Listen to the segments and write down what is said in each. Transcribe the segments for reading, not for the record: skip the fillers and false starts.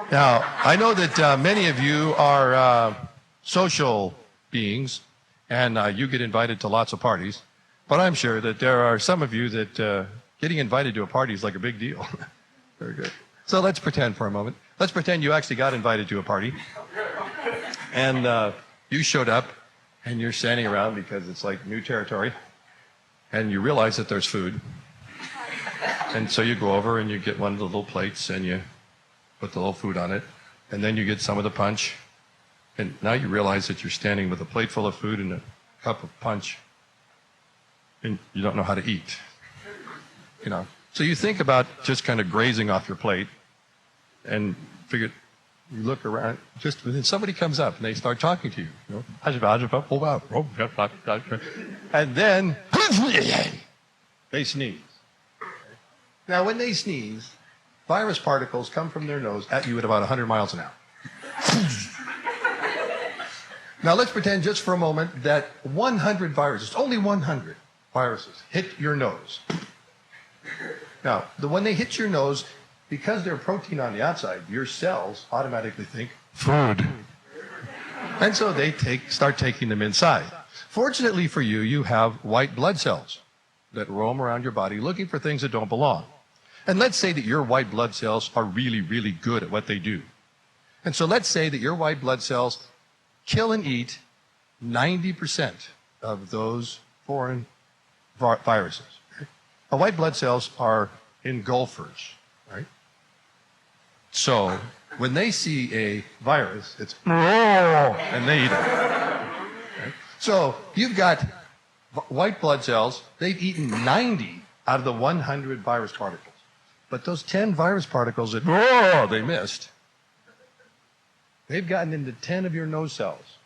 Now, I know that many of you are social beings, and you get invited to lots of parties, but I'm sure that there are some of you that getting invited to a party is like a big deal. Very good. So let's pretend for a moment. Let's pretend you actually got invited to a party, and you showed up, and you're standing around because it's like new territory, and you realize that there's food. And so you go over and you get one of the little plates and you put the little food on it, and then you get some of the punch. And now you realize that you're standing with a plate full of food and a cup of punch, and you don't know how to eat. You know, so you think about just kind of grazing off your plate, and figure, you look around, just when somebody comes up and they start talking to you, you know, and then they sneeze. Now, when they sneeze, virus particles come from their nose at you at about 100 miles an hour. Now, let's pretend just for a moment that 100 viruses, only 100 viruses, hit your nose. Now, when they hit your nose, because they're protein on the outside, your cells automatically think, food. And so they start taking them inside. Fortunately for you, you have white blood cells that roam around your body looking for things that don't belong. And let's say that your white blood cells are really, really good at what they do. And so let's say that your white blood cells kill and eat 90% of those foreign viruses. Now, white blood cells are engulfers, right? So when they see a virus, it's and they eat it. Okay? So you've got white blood cells, they've eaten 90 out of the 100 virus particles. But those 10 virus particles that they missed, they've gotten into 10 of your nose cells.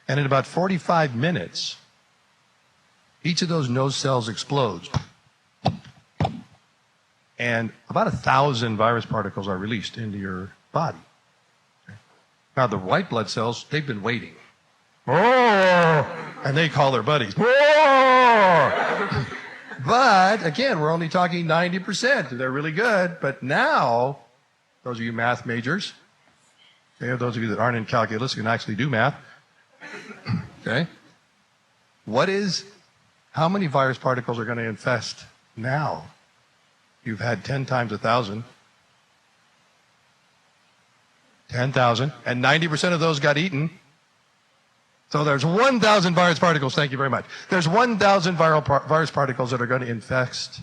And in about 45 minutes, each of those nose cells explodes. And about 1,000 virus particles are released into your body. Now, the white blood cells, they've been waiting. And they call their buddies. But, again, we're only talking 90%. They're really good. But now, those of you math majors, okay, those of you that aren't in calculus can actually do math. Okay? How many virus particles are going to infest now? You've had 10 times 1,000. 10,000. And 90% of those got eaten. So there's 1,000 virus particles. Thank you very much. There's 1,000 virus particles that are going to infest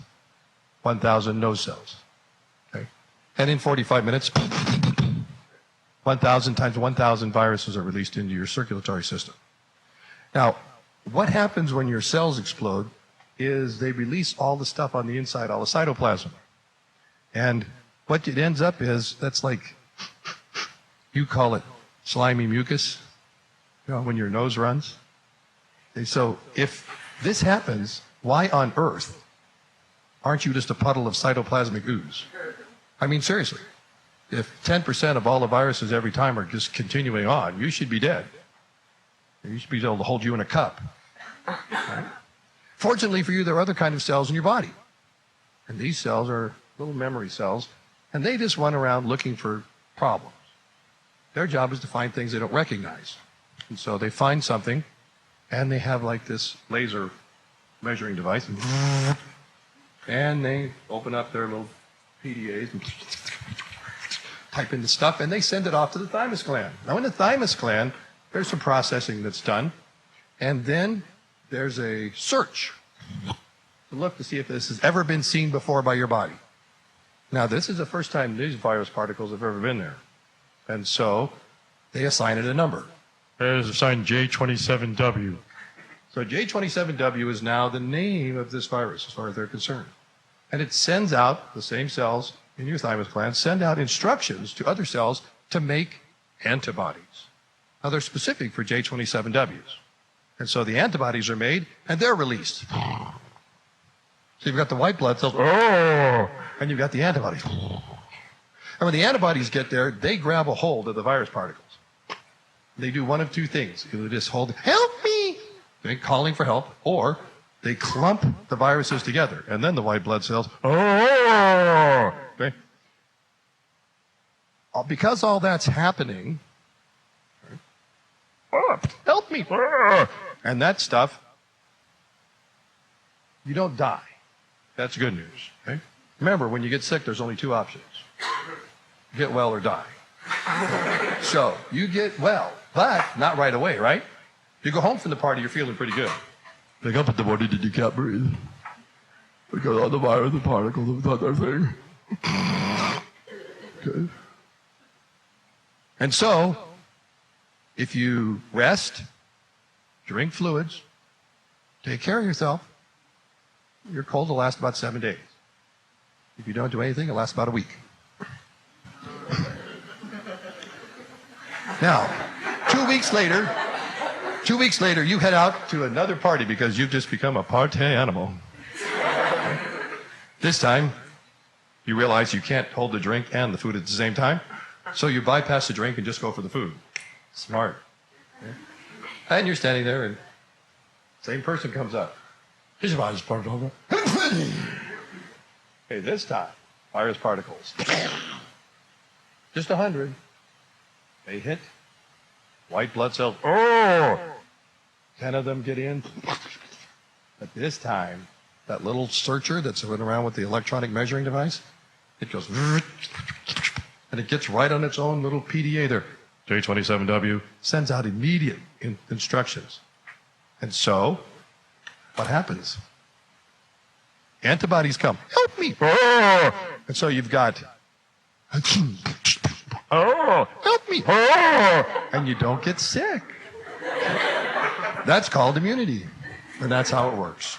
1,000 nose cells. Okay? And in 45 minutes, 1,000 times 1,000 viruses are released into your circulatory system. Now, what happens when your cells explode is they release all the stuff on the inside, all the cytoplasm. And what it ends up is, that's like, you call it slimy mucus, you know, when your nose runs. Okay, so if this happens, why on earth aren't you just a puddle of cytoplasmic ooze? I mean, seriously. If 10% of all the viruses every time are just continuing on, you should be dead. You should be able to hold you in a cup. Right? Fortunately for you, there are other kinds of cells in your body. And these cells are little memory cells, and they just run around looking for problems. Their job is to find things they don't recognize. And so they find something, and they have like this laser measuring device, and they open up their little PDAs and type in the stuff, and they send it off to the thymus gland. Now, in the thymus gland, there's some processing that's done, and then there's a search to look to see if this has ever been seen before by your body. Now, this is the first time these virus particles have ever been there. And so they assign it a number. It is assigned J27W. So J27W is now the name of this virus as far as they're concerned. And it sends out, the same cells in your thymus gland, send out instructions to other cells to make antibodies. Now, they're specific for J27Ws. And so the antibodies are made, and they're released. So you've got the white blood cells, and you've got the antibodies. And when the antibodies get there, they grab a hold of the virus particles. They do one of two things. Either just hold, help me, okay, calling for help, or they clump the viruses together, and then the white blood cells, okay. because all that's happening, help me, and that stuff, you don't die. That's good news. Okay? Remember, when you get sick, there's only two options. Get well or die. So you get well, but not right away, right? You go home from the party, you're feeling pretty good. Wake up in the morning and you can't breathe. Because all the virus and particles have done their thing. Okay. And so, if you rest, drink fluids, take care of yourself, your cold will last about 7 days. If you don't do anything, it'll last about a week. Now, 2 weeks later, you head out to another party because you've just become a party animal. This time, you realize you can't hold the drink and the food at the same time, so you bypass the drink and just go for the food. Smart. Okay? And you're standing there, and same person comes up. Here's your virus particle. Hey, this time, virus particles. Just 100. They hit. White blood cells. Oh! 10 of them get in. But this time, that little searcher that's running around with the electronic measuring device, it goes, and it gets right on its own little PDA there. J27W sends out immediate instructions. And so, what happens? Antibodies come. Help me. And so you've got, help me. And you don't get sick. That's called immunity. And that's how it works.